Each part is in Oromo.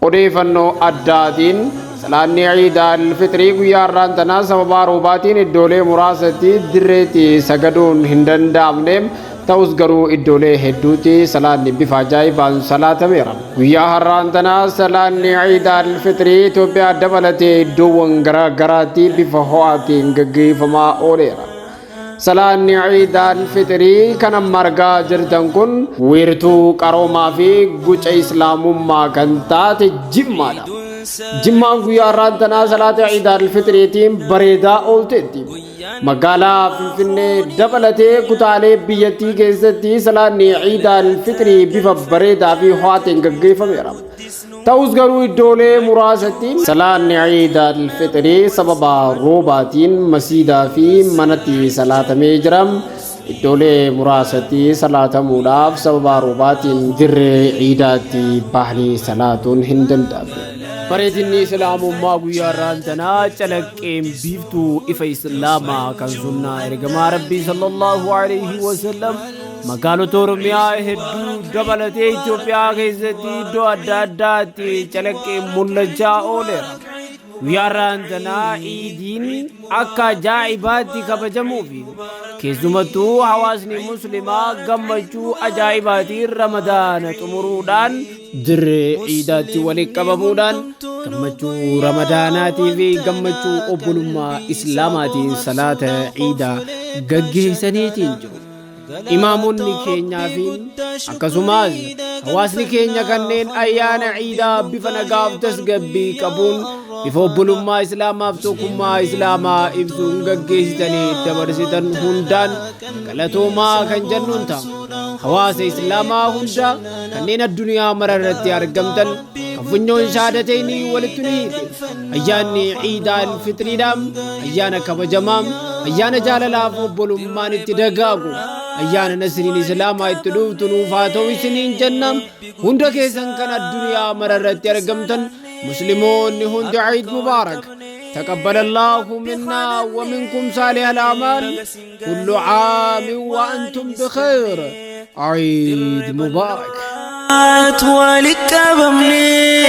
odeeffannoo addaatiin salaanni ciida alfitrii guyyaa irraantanaa sababa roobaatiin iddoolee muraasatti dirreetti sagaduun hin danda'amne ta'us garuu iddoolee hedduutti salaanni bifa ajaa'ibaan salaatameera. Guyyaa har'aantanaa salaanni ciida alfitrii Itoophiyaa dabalatee iddoowwan garaa garaatti bifa ho'aatiin gaggeeffamaa ooleera. Salaanni ciida alfitrii kan amma argaa jirtan kun wiirtuu qaroomaa fi guca islaamummaa kan taate Jimmaadha. Jimmaan guyyaa har'aantanaa salaata ciida alfitriitiin bareedaa oolteetti. Magaalaa Finfinnee dabalatee kutaalee biyyattii keessatti salaanni ciida alfitrii bifa bareedaa fi ho'aatiin gaggeeffameera. Ta'us garuu iddoolee muraasatti salaanni ciida alfitrii sababa roobaatiin masiidaa fi manatti salaatamee jira. Iddoolee muraasatti salaatamuudhaaf sababa roobaatiin dirree ciidaatti bahanii salaatuun hin danda'amne. Bareedinni islaamummaa guyyaa irraantanaa calaqqeen biiftuu ifa islaamaa kan sunnaa ergamaa rabbii sallallahu alaihi wasallam magaalota Oromiyaa hedduu dabalatee Itoophiyaa keessatti iddoo adda addaatti calaqqeen mul'achaa ooleera. Guyyaa irraantanaa iidiin akka ajaa'ibaatti kabajamuufi keessumattuu hawaasni muslimaa gammachuu ajaa'ibaatiin ramadaana xumuruudhaan dirree ciidaatti walitti qabamuudhaan gammachuu ramadaanaatii fi gammachuu obbolummaa islaamaatiin salaata ciidaa gaggeessaniitiin jiru. Imaamonni keenyaa fi akkasumas hawaasni keenya kanneen ayyaana ciidaa bifa nagaaf tasgabbii qabuun bifa obbolummaa islaamaaf tokkummaa islaamaa ibsuun gaggeessitanii dabarsitan hundaan galatoomaa kan jennuun ta'a. Hawaasa islaamaa hunda kanneen addunyaa mara irratti argamtan kan funyoon shahadateenii walitti ni hiite. Ayyaanni ciida alfitriidhaan ayyaana kabajamaa, ayyaana jaalalaaf obbolummaan itti dagaagu, ayyaana nasriin islaamaa itti dhuftu nuuf haa ta'u isiniin jennaan. Hunda keessan kan addunyaa mara irratti argamtan musliimoonni hundi ciid mubaarak. تقبل الله منا ومنكم صالح الأعمال كل عام وأنتم بخير عيد مبارك ولك بمني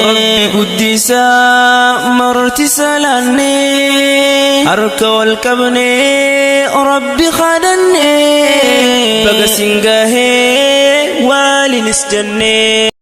ربي قدسا مرت سلاني أرك والكبني ربي خدني بقى سنقاهي والي نسجني